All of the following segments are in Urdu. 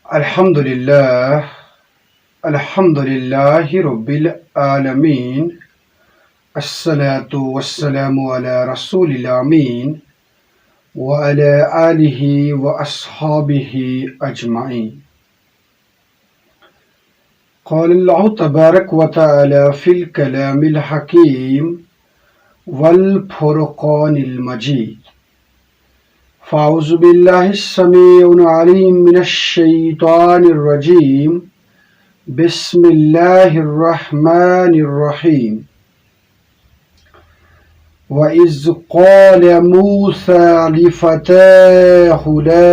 Alhamdulillah, Alhamdulillahi Rabbil Alameen, Assalatu wassalamu ala Rasulil Ameen, wa ala alihi wa ashabihi ajma'in. قال الله تبارك وتعالى في الكلام الحكيم والفرقان المجيد فأعوذ بالله السميع العليم من الشيطان الرجيم بسم الله الرحمن الرحيم وإذ قال موسى لفتاه لا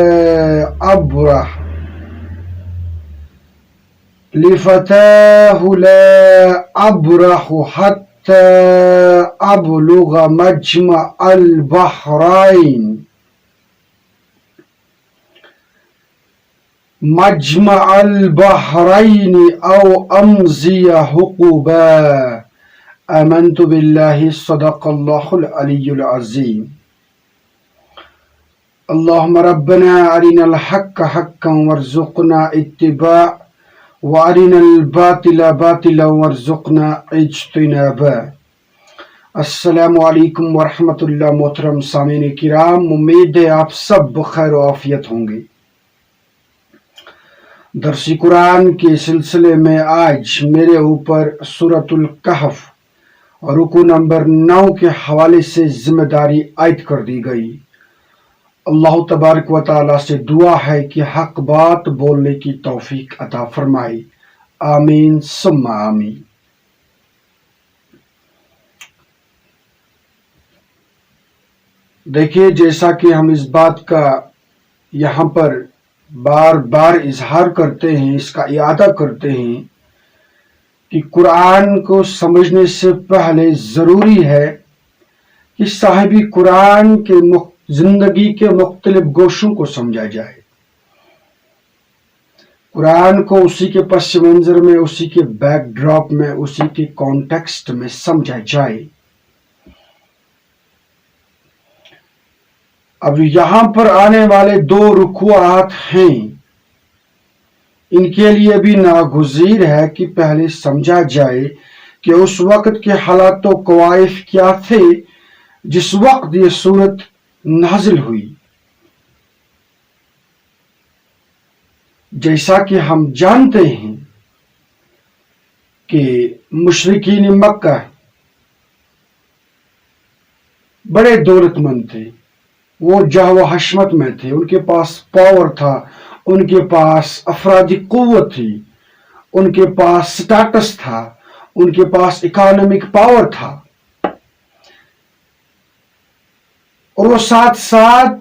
أبرح حتى أبلغ مجمع البحرين أو أمضي حقبا آمنت بالله صدق الله العلي العظيم اللهم ربنا أرنا الحق حقا وارزقنا اتباع وارنا الباطل باطلا وارزقنا اجتنابا السلام علیکم ورحمۃ اللہ. محترم سامعین کرام، امید ہے آپ سب بخیر و عافیت ہوں گے. درس قرآن کے سلسلے میں آج میرے اوپر سورۃ الکہف رکوع نمبر 9 کے حوالے سے ذمہ داری عائد کر دی گئی. اللہ تبارک و تعالیٰ سے دعا ہے کہ حق بات بولنے کی توفیق عطا فرمائے. آمین ثم آمین. دیکھیے، جیسا کہ ہم اس بات کا یہاں پر بار بار اظہار کرتے ہیں، اس کا اعادہ کرتے ہیں کہ قرآن کو سمجھنے سے پہلے ضروری ہے کہ صاحب قرآن کے زندگی کے مختلف گوشوں کو سمجھا جائے. قرآن کو اسی کے پس منظر میں، اسی کے بیک ڈراپ میں، اسی کے کانٹیکسٹ میں سمجھا جائے. اب یہاں پر آنے والے 2 رکوعات ہیں، ان کے لیے بھی ناگزیر ہے کہ پہلے سمجھا جائے کہ اس وقت کے حالات و کوائف کیا تھے جس وقت یہ صورت نازل ہوئی. جیسا کہ ہم جانتے ہیں کہ مشرکین مکہ بڑے دولت مند تھے، وہ جاہ و حشمت میں تھے، ان کے پاس پاور تھا، ان کے پاس افرادی قوت تھی، ان کے پاس سٹیٹس تھا، ان کے پاس اکانومک پاور تھا، اور وہ ساتھ ساتھ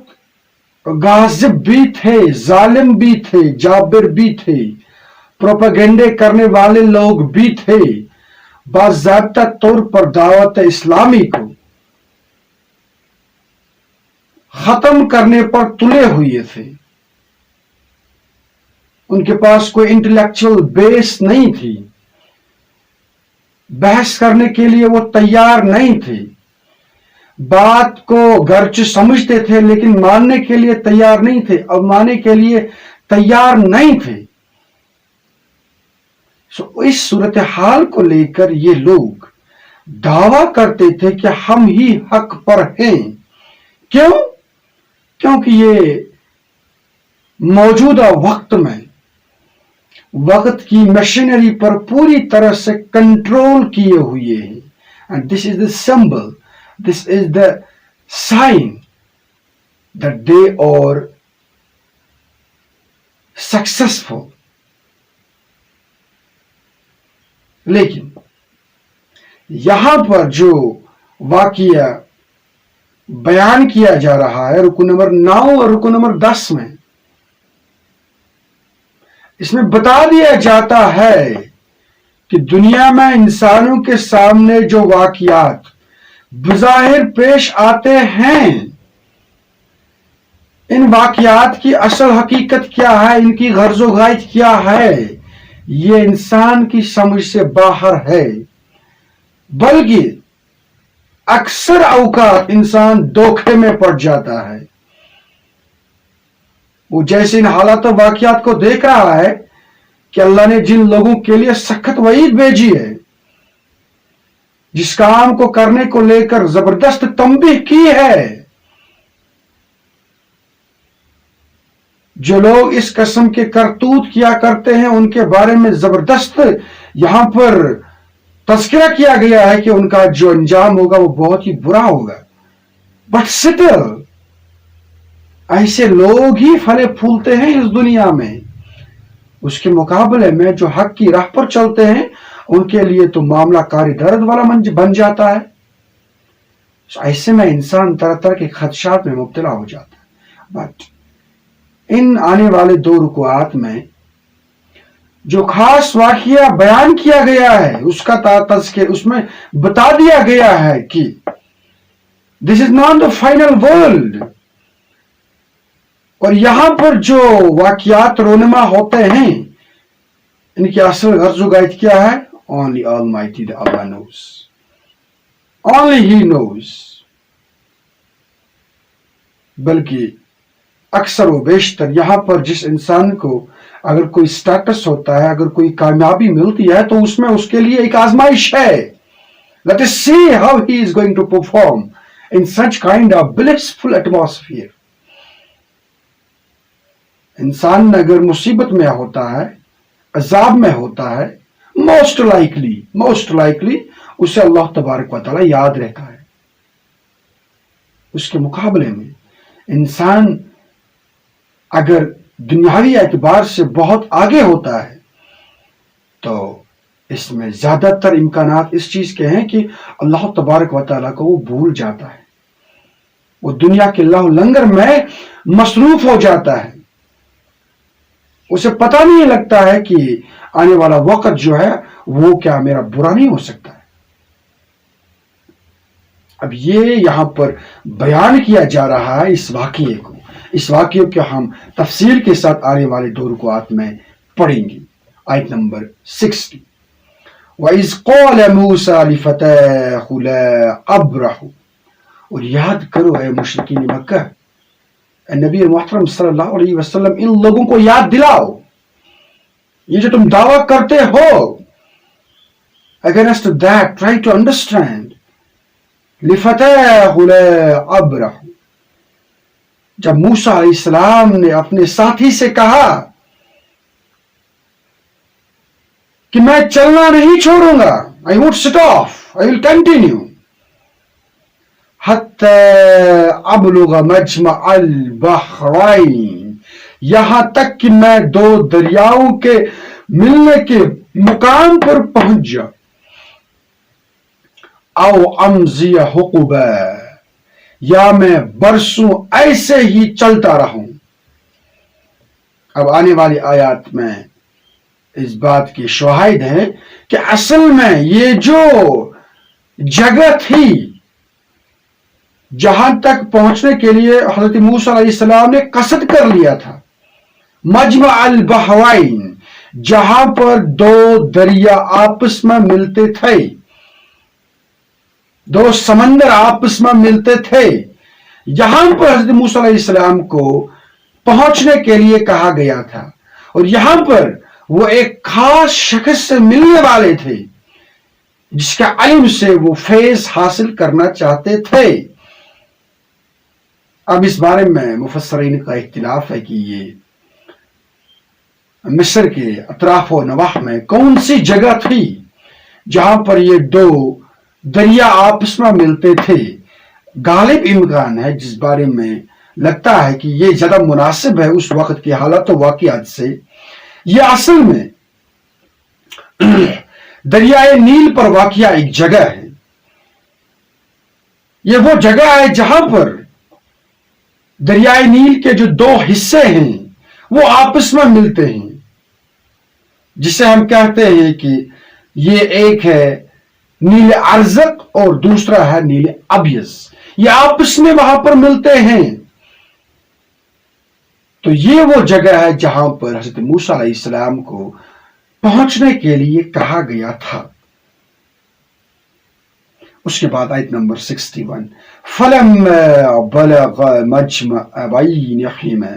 غاصب بھی تھے، ظالم بھی تھے، جابر بھی تھے، پروپیگنڈے کرنے والے لوگ بھی تھے، باضابطہ طور پر دعوت اسلامی کو ختم کرنے پر تلے ہوئے تھے. ان کے پاس کوئی انٹلیکچوئل بیس نہیں تھی، بحث کرنے کے لیے وہ تیار نہیں تھے، بات کو گرچہ سمجھتے تھے لیکن ماننے کے لیے تیار نہیں تھے، اور ماننے کے لیے تیار نہیں تھے. اس صورتحال کو لے کر یہ لوگ دعویٰ کرتے تھے کہ ہم ہی حق پر ہیں. کیوں؟ کیونکہ یہ موجودہ وقت میں وقت کی مشینری پر پوری طرح سے کنٹرول کیے ہوئے ہیں. And this is the symbol, this is the sign that they are successful. لیکن یہاں پر جو واقعہ بیان کیا جا رہا ہے رکوع نمبر 9 اور رکوع نمبر 10 میں، اس میں بتا دیا جاتا ہے کہ دنیا میں انسانوں کے سامنے جو واقعات بظاہر پیش آتے ہیں، ان واقعات کی اصل حقیقت کیا ہے، ان کی غرض و غایت کیا ہے، یہ انسان کی سمجھ سے باہر ہے. بلکہ اکثر اوقات انسان دھوکے میں پڑ جاتا ہے. وہ جیسے ان حالات و واقعات کو دیکھ رہا ہے کہ اللہ نے جن لوگوں کے لیے سخت وعید بھیجی ہے، جس کام کو کرنے کو لے کر زبردست تنبیہ کی ہے، جو لوگ اس قسم کے کرتوت کیا کرتے ہیں ان کے بارے میں زبردست یہاں پر تذکرہ کیا گیا ہے کہ ان کا جو انجام ہوگا وہ بہت ہی برا ہوگا. بٹ سٹل ایسے لوگ ہی پھلے پھولتے ہیں اس دنیا میں. اس کے مقابلے میں جو حق کی راہ پر چلتے ہیں ان کے لیے تو معاملہ کاری درد والا بن جاتا ہے. ایسے میں انسان طرح طرح کے خدشات میں مبتلا ہو جاتا ہے. بٹ ان آنے والے 2 رکوعات میں جو خاص واقعہ بیان کیا گیا ہے اس کا تذکر اس میں بتا دیا گیا ہے کہ this is not the final world. اور یہاں پر جو واقعات رونما ہوتے ہیں ان کی اصل غرض و غایت کیا ہے؟ Only Almighty Allah knows. Only He knows. بلکہ اکثر و بیشتر یہاں پر جس انسان کو اگر کوئی سٹیٹس ہوتا ہے، اگر کوئی کامیابی ملتی ہے تو اس میں اس کے لیے ایک آزمائش ہے. Let us see how he is going to perform in such kind of blissful atmosphere. انسان اگر مصیبت میں ہوتا ہے، عذاب میں ہوتا ہے، موسٹ لائکلی اسے اللہ تبارک و تعالی یاد رہتا ہے. اس کے مقابلے میں انسان اگر دنیاوی اعتبار سے بہت آگے ہوتا ہے تو اس میں زیادہ تر امکانات اس چیز کے ہیں کہ اللہ تبارک و تعالیٰ کو وہ بھول جاتا ہے، وہ دنیا کے لہو لنگر میں مصروف ہو جاتا ہے. اسے پتہ نہیں لگتا ہے کہ آنے والا وقت جو ہے وہ کیا میرا برا نہیں ہو سکتا ہے. اب یہ یہاں پر بیان کیا جا رہا ہے اس واقعے کو ہم تفصیل کے ساتھ آنے والے 2 رکوعات میں پڑھیں گے. آیت نمبر 60. وَإِذْ قَالَ مُوسَى لِفَتَاهُ لَا أَبْرَحُ. اور یاد کرو اے مشرکین مکہ، اے نبی محترم صلی اللہ علیہ وسلم ان لوگوں کو یاد دلاؤ یہ جو تم دعویٰ کرتے ہو. Against that, try to understand. لِفَتَاهُ لَا أَبْرَحُ. جب موسیٰ علیہ السلام نے اپنے ساتھی سے کہا کہ میں چلنا نہیں چھوڑوں گا، I won't stop, I will continue. حَتَّى أَبْلُغَ مَجْمَعَ الْبَحْرَيْنِ. یہاں تک کہ میں 2 دریاؤں کے ملنے کے مقام پر پہنچ جاؤں. او امضی حقبا، یا میں برسوں ایسے ہی چلتا رہوں. اب آنے والی آیات میں اس بات کی شواہد ہے کہ اصل میں یہ جو جگہ تھی جہاں تک پہنچنے کے لیے حضرت موسیٰ علیہ السلام نے قصد کر لیا تھا، مجمع البحرین، جہاں پر 2 دریا آپس میں ملتے تھے، 2 سمندر آپس میں ملتے تھے، یہاں پر حضرت موسیٰ علیہ السلام کو پہنچنے کے لیے کہا گیا تھا. اور یہاں پر وہ ایک خاص شخص سے ملنے والے تھے جس کا علم سے وہ فیض حاصل کرنا چاہتے تھے. اب اس بارے میں مفسرین کا اختلاف ہے کہ یہ مصر کے اطراف و نواح میں کون سی جگہ تھی جہاں پر یہ 2 دریا آپس میں ملتے تھے. غالب امکان ہے جس بارے میں لگتا ہے کہ یہ زیادہ مناسب ہے اس وقت کے حالات و واقعات سے، یہ اصل میں دریائے نیل پر واقع ایک جگہ ہے. یہ وہ جگہ ہے جہاں پر دریائے نیل کے جو 2 حصے ہیں وہ آپس میں ملتے ہیں، جسے ہم کہتے ہیں کہ یہ ایک ہے نیل ارزق اور دوسرا ہے نیل ابیض. یہ آپس میں وہاں پر ملتے ہیں. تو یہ وہ جگہ ہے جہاں پر حضرت موسیٰ علیہ السلام کو پہنچنے کے لیے کہا گیا تھا. اس کے بعد آیت نمبر 61. فَلَمَّا بَلَغَ مَجْمَعَ بَيْنِهِمَا.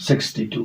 62,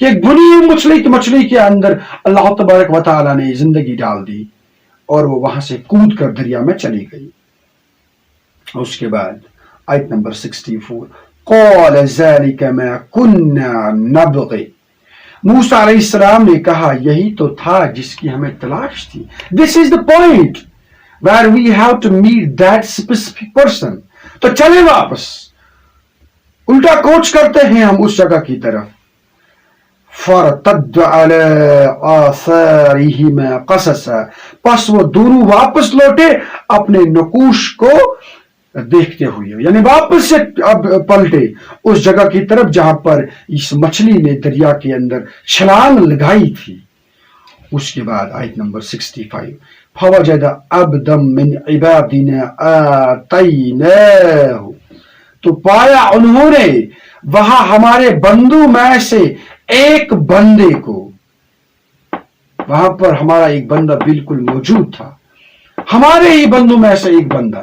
کہ ایک بنی ہوئی مچھلی کے اندر اللہ تبارک و تعالیٰ نے زندگی ڈال دی اور وہ وہاں سے کود کر دریا میں چلی گئی. اس کے بعد آیت نمبر 64 قال ذلك ما كنا نبغي. موسیٰ علیہ السلام نے کہا یہی تو تھا جس کی ہمیں تلاش تھی. This is the point where we have to meet that specific person. تو چلے واپس الٹا کوچ کرتے ہیں ہم اس جگہ کی طرف. فَارْتَدَّ عَلَىٰ آثَارِهِمَا قَصَصًا. پس وہ دونوں واپس لوٹے اپنے نقوش کو دیکھتے ہوئے، یعنی واپس سے اب پلٹے اس جگہ کی طرف جہاں پر اس مچھلی نے دریا کے اندر چھلانگ لگائی تھی. اس کے بعد آیت نمبر 65 فَوَجَدَ عَبْدًا مِّنْ عِبَادِنَا آتَيْنَاهُ. تو پایا انہوں نے وہاں ہمارے بندوں میں سے ایک بندے کو. وہاں پر ہمارا ایک بندہ بالکل موجود تھا، ہمارے ہی بندوں میں سے ایک بندہ،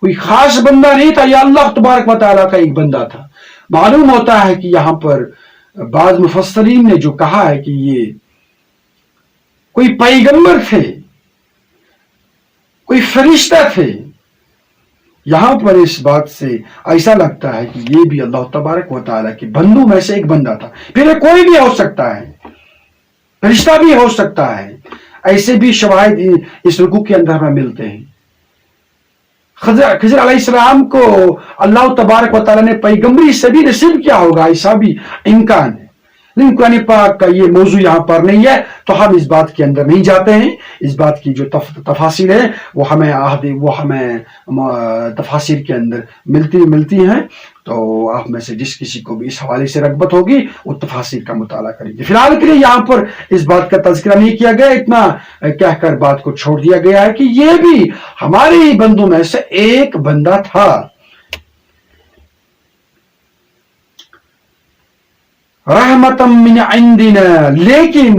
کوئی خاص بندہ نہیں تھا، یہ اللہ تبارک و تعالیٰ کا ایک بندہ تھا. معلوم ہوتا ہے کہ یہاں پر بعض مفسرین نے جو کہا ہے کہ یہ کوئی پیغمبر تھے، کوئی فرشتہ تھے. یہاں پر اس بات سے ایسا لگتا ہے کہ یہ بھی اللہ تبارک و تعالیٰ کے بندوں میں سے ایک بندہ تھا. پھر یہ کوئی بھی ہو سکتا ہے، فرشتہ بھی ہو سکتا ہے. ایسے بھی شواہد اس رکوع کے اندر ہمیں ملتے ہیں. خضر علیہ السلام کو اللہ تبارک و تعالیٰ نے پیغمبری سے بھی نصیب کیا ہوگا، ایسا بھی امکان ہے. لیکن قرآن پاک کا یہ موضوع یہاں پر نہیں ہے تو ہم اس بات کے اندر نہیں جاتے ہیں. اس بات کی جو تفاصیر ہے وہ ہمیں تفاصیر کے اندر ملتی ہیں. تو آپ میں سے جس کسی کو بھی اس حوالے سے رغبت ہوگی وہ تفاصیر کا مطالعہ کریں گے. فی الحال کے لیے یہاں پر اس بات کا تذکرہ نہیں کیا گیا، اتنا کہہ کر بات کو چھوڑ دیا گیا ہے کہ یہ بھی ہمارے ہی بندوں میں سے ایک بندہ تھا. رحمتم من عندنا، لیکن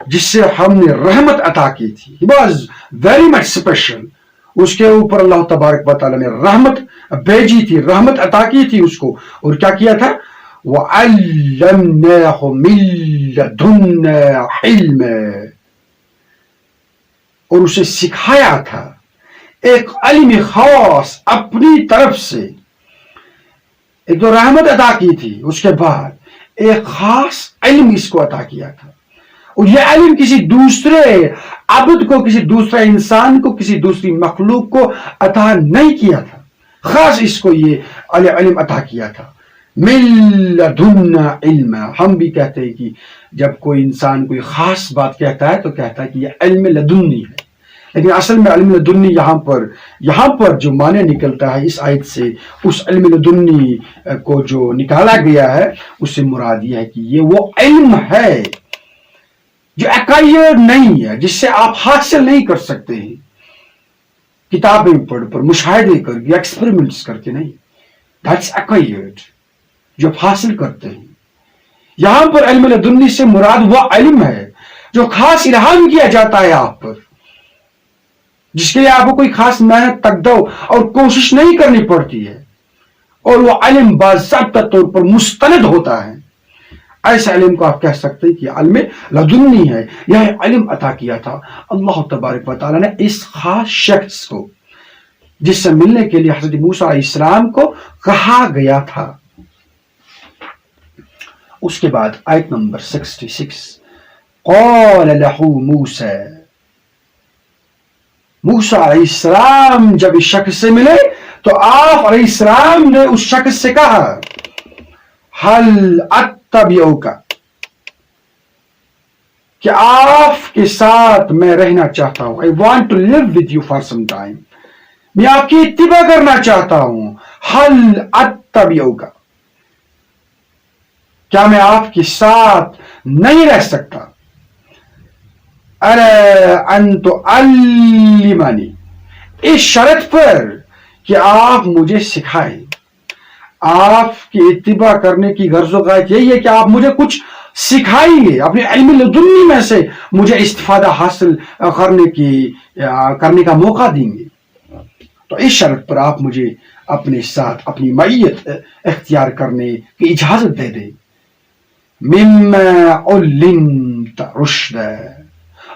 جس سے ہم نے رحمت عطا کی تھی. He was very much special. اس کے اوپر اللہ تبارک و تعالیٰ نے رحمت بھیجی تھی، رحمت عطا کی تھی اس کو. اور کیا کیا تھا؟ وَعَلَّمْنَاهُ مِن لَدُنَّا عِلْمًا. اور اسے سکھایا تھا ایک علم خاص اپنی طرف سے. ایک تو رحمت عطا کی تھی، اس کے بعد ایک خاص علم اس کو عطا کیا تھا. اور یہ علم کسی دوسرے عبد کو، کسی دوسرے انسان کو، کسی دوسری مخلوق کو عطا نہیں کیا تھا، خاص اس کو یہ علم عطا کیا تھا. من لدنا علما. ہم بھی کہتے ہیں کہ جب کوئی انسان کوئی خاص بات کہتا ہے تو کہتا ہے کہ یہ علم لدنی ہے، لیکن اصل میں علم لدنی یہاں پر جو معنی نکلتا ہے اس آیت سے، اس علم لدنی کو جو نکالا گیا ہے اس سے مراد یہ ہے کہ یہ وہ علم ہے جو ایکوائرڈ نہیں ہے، جس سے آپ حاصل نہیں کر سکتے ہیں کتابیں پڑھ پر، مشاہدے کر کے، ایکسپریمنٹس کر کے نہیں. دیٹس ایکوائرڈ جو آپ حاصل کرتے ہیں. یہاں پر علم لدنی سے مراد وہ علم ہے جو خاص الہام کیا جاتا ہے آپ پر، جس کے لیے آپ کو کوئی خاص محنت تگدو اور کوشش نہیں کرنی پڑتی ہے، اور وہ علم باضابطہ طور پر مستند ہوتا ہے. ایسے علم کو آپ کہہ سکتے ہیں کہ علم لدنی ہے. یہ علم عطا کیا تھا اللہ تبارک و تعالیٰ نے اس خاص شخص کو جس سے ملنے کے لیے حضرت موسیٰ علیہ السلام کو کہا گیا تھا. اس کے بعد آیت نمبر 66 قال له موسیٰ علیہ السلام جب اس شخص سے ملے تو آپ علیہ السلام نے اس شخص سے کہا هل اتبعک، کہ آپ کے ساتھ میں رہنا چاہتا ہوں. I want to live with you for some time. میں آپ کی اتباع کرنا چاہتا ہوں. هل اتبعک، کیا میں آپ کے ساتھ نہیں رہ سکتا؟ ارے ان تعلمنی، اس شرط پر کہ آپ مجھے سکھائیں. آپ کی اتباع کرنے کی غرض و غایت یہی ہے کہ آپ مجھے کچھ سکھائیں گے، اپنے علم لدنی میں سے مجھے استفادہ حاصل کرنے کا موقع دیں گے. تو اس شرط پر آپ مجھے اپنے ساتھ اپنی معیت اختیار کرنے کی اجازت دے دیں. مما علمت رشد،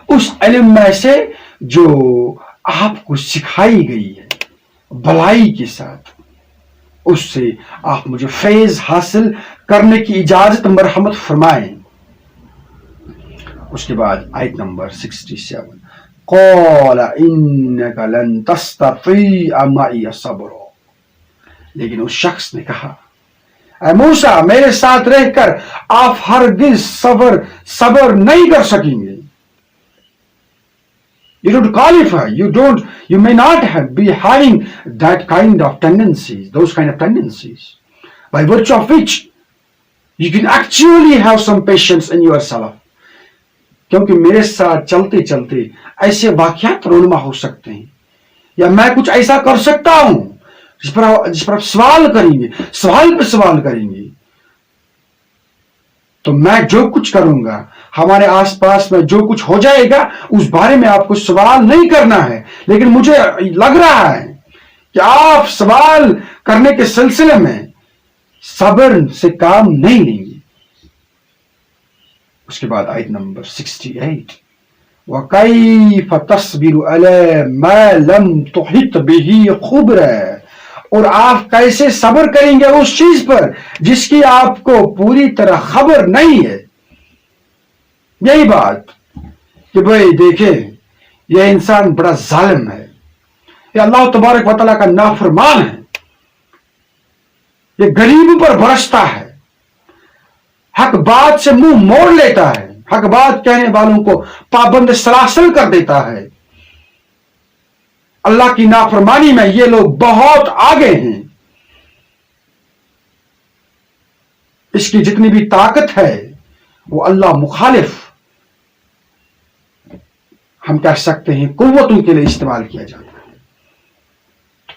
اس علم میں سے جو آپ کو سکھائی گئی ہے بھلائی کے ساتھ، اس سے آپ مجھے فیض حاصل کرنے کی اجازت مرحمت فرمائیں۔ اس کے بعد آیت نمبر 67، قال انک لن تستطیع معی صبر، لیکن اس شخص نے کہا اے موسیٰ میرے ساتھ رہ کر آپ ہرگز صبر نہیں کر سکیں گے۔ You don't qualify. You may not be having that kind of tendencies, those kind of tendencies, by virtue of which you can actually have some patience in yourself. کیونکہ میرے ساتھ چلتے چلتے ایسے واقعات رونما ہو سکتے ہیں، یا میں کچھ ایسا کر سکتا ہوں جس پر آپ سوال کریں گے، سوال پہ سوال کریں گے۔ تو میں جو کچھ کروں گا، ہمارے آس پاس میں جو کچھ ہو جائے گا، اس بارے میں آپ کو سوال نہیں کرنا ہے، لیکن مجھے لگ رہا ہے کہ آپ سوال کرنے کے سلسلے میں صبر سے کام نہیں لیں گے۔ اس کے بعد آیت نمبر 68، وَكَيْفَ تَصْبِرُ عَلَى مَا لَمْ تُحِطْ بِهِ خُبْرًا، اور آپ کیسے صبر کریں گے اس چیز پر جس کی آپ کو پوری طرح خبر نہیں ہے۔ یہی بات کہ بھئی دیکھیں یہ انسان بڑا ظالم ہے، یہ اللہ تبارک و تعالیٰ کا نافرمان ہے، یہ غریبوں پر برستا ہے، حق بات سے منہ موڑ لیتا ہے، حق بات کہنے والوں کو پابند سلاسل کر دیتا ہے۔ اللہ کی نافرمانی میں یہ لوگ بہت آگے ہیں، اس کی جتنی بھی طاقت ہے وہ اللہ مخالف، ہم کہہ سکتے ہیں قوتوں کے لیے استعمال کیا جاتا ہے۔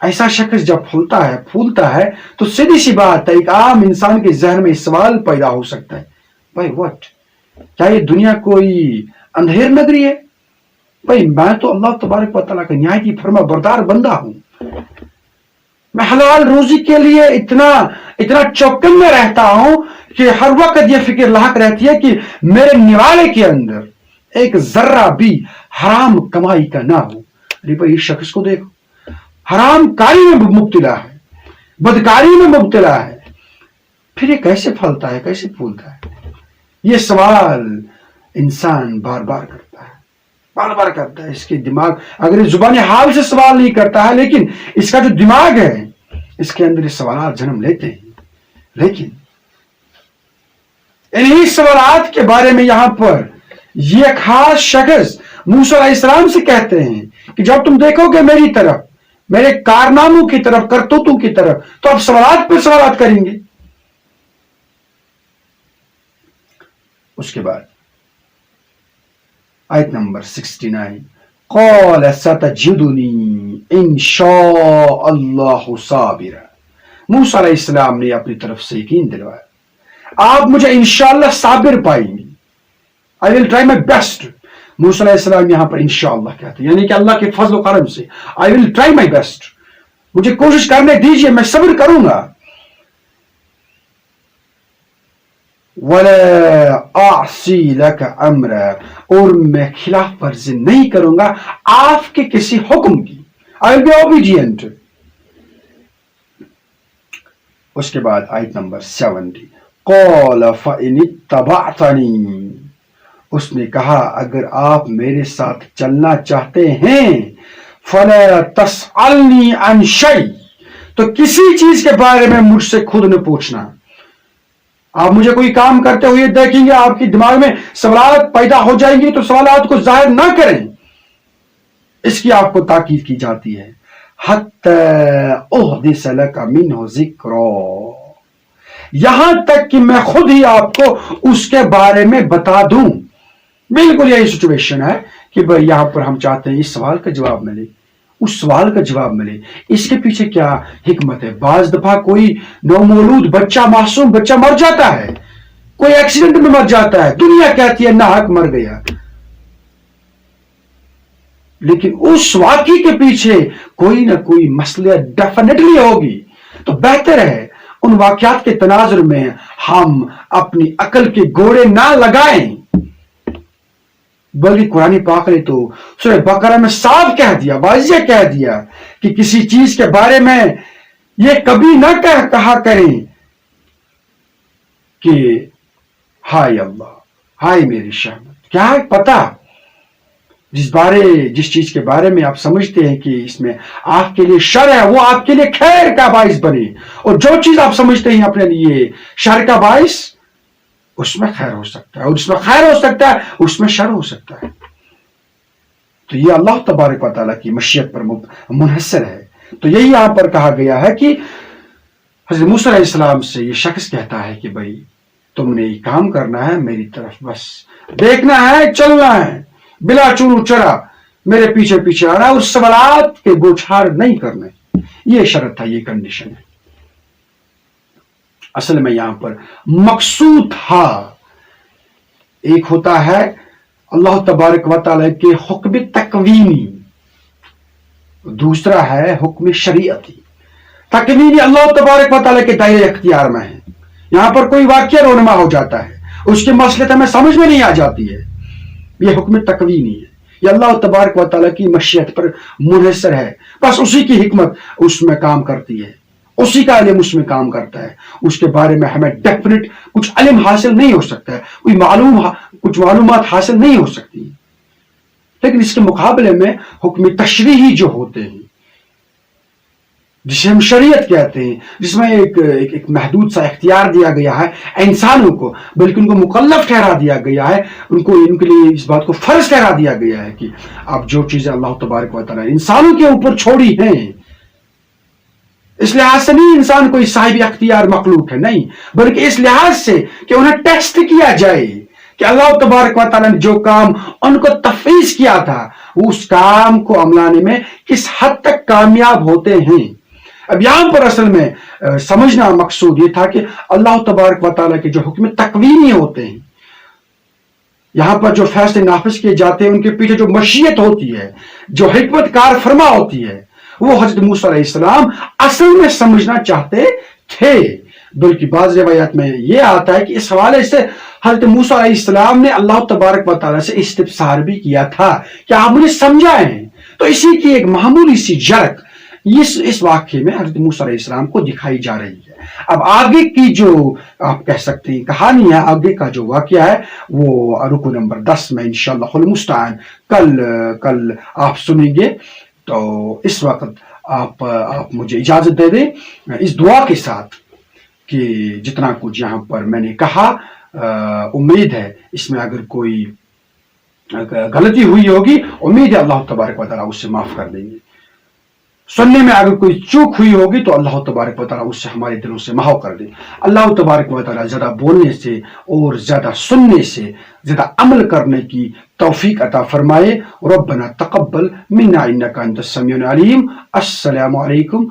ایسا شخص جب پھولتا ہے تو سیدھی سی بات ہے، ایک عام انسان کے ذہن میں سوال پیدا ہو سکتا ہے، بھائی واٹ، کیا یہ دنیا کوئی اندھیر نگری ہے؟ بھائی میں تو اللہ تبارک و تعالیٰ کا نہایت فرما بردار بندہ ہوں، میں حلال روزی کے لیے اتنا چوکن میں رہتا ہوں کہ ہر وقت یہ فکر لاحق رہتی ہے کہ میرے نوالے کے اندر ایک ذرہ بھی حرام کمائی کا نہ ہو۔ ارے بھائی اس شخص کو دیکھو، حرام کاری میں مبتلا ہے، بدکاری میں مبتلا ہے، پھر یہ کیسے پھلتا ہے، کیسے پھولتا ہے؟ یہ سوال انسان بار بار کرتا ہے، اس کے دماغ، اگر یہ زبان حال سے سوال نہیں کرتا ہے، لیکن اس کا جو دماغ ہے اس کے اندر یہ سوالات جنم لیتے ہیں۔ لیکن انہی سوالات کے بارے میں یہاں پر یہ خاص شخص موسیٰ علیہ السلام سے کہتے ہیں کہ جب تم دیکھو گے میری طرف، میرے کارناموں کی طرف، کرتوتوں کی طرف، تو آپ سوالات پر سوالات کریں گے۔ اس کے بعد آیت نمبر 69، قال ستجدنی ان شاء اللہ صابرا، موسیٰ علیہ السلام نے اپنی طرف سے یقین دلوایا، آپ مجھے انشاءاللہ صابر پائیں گے، I will try my best۔ موسیٰ علیہ السلام یہاں پر انشاءاللہ کہتے ہیں، یعنی کہ اللہ کے فضل و کرم سے I will try my best، مجھے کوشش کرنے دیجئے، میں صبر کروں گا۔ وَلَا أَعْصِي لَكَ أَمْرًا، اور میں خلاف ورزی نہیں کروں گا آپ کے کسی حکم کی، I will be obedient۔ اس کے بعد آیت نمبر 70، قَالَ فَإِنِ اتَّبَعْتَنِي، اس نے کہا اگر آپ میرے ساتھ چلنا چاہتے ہیں، فَلَا تَسْأَلْنِي عَنْ شَيْءٍ، تو کسی چیز کے بارے میں مجھ سے خود نہ پوچھنا۔ آپ مجھے کوئی کام کرتے ہوئے دیکھیں گے، آپ کی دماغ میں سوالات پیدا ہو جائیں گے، تو سوالات کو ظاہر نہ کریں، اس کی آپ کو تاکید کی جاتی ہے۔ حَتَّى أُحْدِثَ لَكَ مِنْهُ ذِكْرًا، یہاں تک کہ میں خود ہی آپ کو اس کے بارے میں بتا دوں۔ بالکل یہی سچویشن ہے کہ بھئی یہاں پر ہم چاہتے ہیں اس سوال کا جواب ملے، اس سوال کا جواب ملے، اس کے پیچھے کیا حکمت ہے۔ بعض دفعہ کوئی نومولود بچہ، معصوم بچہ مر جاتا ہے، کوئی ایکسیڈنٹ میں مر جاتا ہے، دنیا کہتی ہے ناحق مر گیا، لیکن اس واقعے کے پیچھے کوئی نہ کوئی مسئلہ ڈیفینیٹلی ہوگی۔ تو بہتر ہے ان واقعات کے تناظر میں ہم اپنی عقل کے گوڑے نہ لگائیں، بلکہ قرآن پاک نے تو سورہ بقرہ میں صاف کہہ دیا، واضح کہہ دیا کہ کسی چیز کے بارے میں یہ کبھی نہ کہا کریں کہ ہائے اللہ، ہائے میری شہمت. کیا ہے پتا؟ جس چیز کے بارے میں آپ سمجھتے ہیں کہ اس میں آپ کے لیے شر ہے، وہ آپ کے لیے خیر کا باعث بنے، اور جو چیز آپ سمجھتے ہیں اپنے لیے شر کا باعث، اس میں خیر ہو سکتا ہے، اور اس میں خیر ہو سکتا ہے، اس میں شر ہو سکتا ہے. تو یہ اللہ تبارک و تعالیٰ کی مشیت پر منحصر ہے. تو یہی یہاں پر کہا گیا ہے کہ حضرت موسیٰ علیہ السلام سے یہ شخص کہتا ہے کہ بھائی تم نے یہ کام کرنا ہے، میری طرف بس دیکھنا ہے، چلنا ہے، بلا چونو چرا میرے پیچھے پیچھے آنا، اور سوالات کے گوچھار نہیں کرنے. یہ شرط تھا، یہ کنڈیشن ہے. اصل میں یہاں پر مقصود تھا، ایک ہوتا ہے اللہ تبارک و تعالیٰ کے حکم تکوینی، دوسرا ہے حکم شریعتی. تکوینی اللہ تبارک و تعالیٰ کے دائرے اختیار میں ہے. یہاں پر کوئی واقعہ رونما ہو جاتا ہے، اس کی مصلحت ہمیں سمجھ میں نہیں آ جاتی ہے، یہ حکم تکوینی ہے. یہ اللہ تبارک و تعالیٰ کی مشیت پر منحصر ہے، بس اسی کی حکمت اس میں کام کرتی ہے، اسی کا علم اس میں کام کرتا ہے. اس کے بارے میں ہمیں ڈیفینٹ کچھ علم حاصل نہیں ہو سکتا ہے، کچھ معلومات حاصل نہیں ہو سکتی. لیکن اس کے مقابلے میں حکم تشریحی جو ہوتے ہیں، جسے ہم شریعت کہتے ہیں، جس میں ایک محدود سا اختیار دیا گیا ہے انسانوں کو، بلکہ ان کو مکلف ٹھہرا دیا گیا ہے، ان کے لیے اس بات کو فرض ٹھہرا دیا گیا ہے کہ اب جو چیزیں اللہ تبارک و تعالیٰ نے انسانوں کے اوپر چھوڑی ہیں، اس لحاظ سے نہیں انسان کوئی صاحب اختیار مخلوق ہے، نہیں، بلکہ اس لحاظ سے کہ انہیں ٹیسٹ کیا جائے کہ اللہ تبارک و تعالیٰ نے جو کام ان کو تفویض کیا تھا، اس کام کو عملانے میں کس حد تک کامیاب ہوتے ہیں. اب یہاں پر اصل میں سمجھنا مقصود یہ تھا کہ اللہ تبارک و تعالیٰ کے جو حکم تکوینی ہوتے ہیں، یہاں پر جو فیصلے نافذ کیے جاتے ہیں، ان کے پیچھے جو مشیت ہوتی ہے، جو حکمت کار فرما ہوتی ہے، وہ حضرت موسیٰ علیہ السلام اصل میں سمجھنا چاہتے تھے. بلکہ بعض روایات میں یہ آتا ہے کہ اس حوالے سے حضرت موسیٰ علیہ السلام نے اللہ تبارک و تعالیٰ سے استفسار بھی کیا تھا کہ آپ مجھے سمجھائیں. تو اسی کی ایک معمولی سی جھلک اس واقعے میں حضرت موسیٰ علیہ السلام کو دکھائی جا رہی ہے. اب آگے کی جو آپ کہہ سکتے ہیں کہانی ہے، آگے کا جو واقعہ ہے، وہ رکو نمبر 10 میں انشاءاللہ المستعان کل آپ سنیں گے. تو اس وقت آپ مجھے اجازت دے دیں اس دعا کے ساتھ کہ جتنا کچھ یہاں پر میں نے کہا، امید ہے اس میں اگر کوئی غلطی ہوئی ہوگی، امید ہے اللہ تبارک و تعالیٰ اس سے معاف کر دیں گے. سننے میں اگر کوئی چوک ہوئی ہوگی تو اللہ تبارک و تعالیٰ اس سے ہمارے دلوں سے محو کر دے. اللہ تبارک و تعالیٰ زیادہ بولنے سے اور زیادہ سننے سے زیادہ عمل کرنے کی توفیق عطا فرمائے. ربنا تقبل منا انک انت السمیع العلیم. السلام علیکم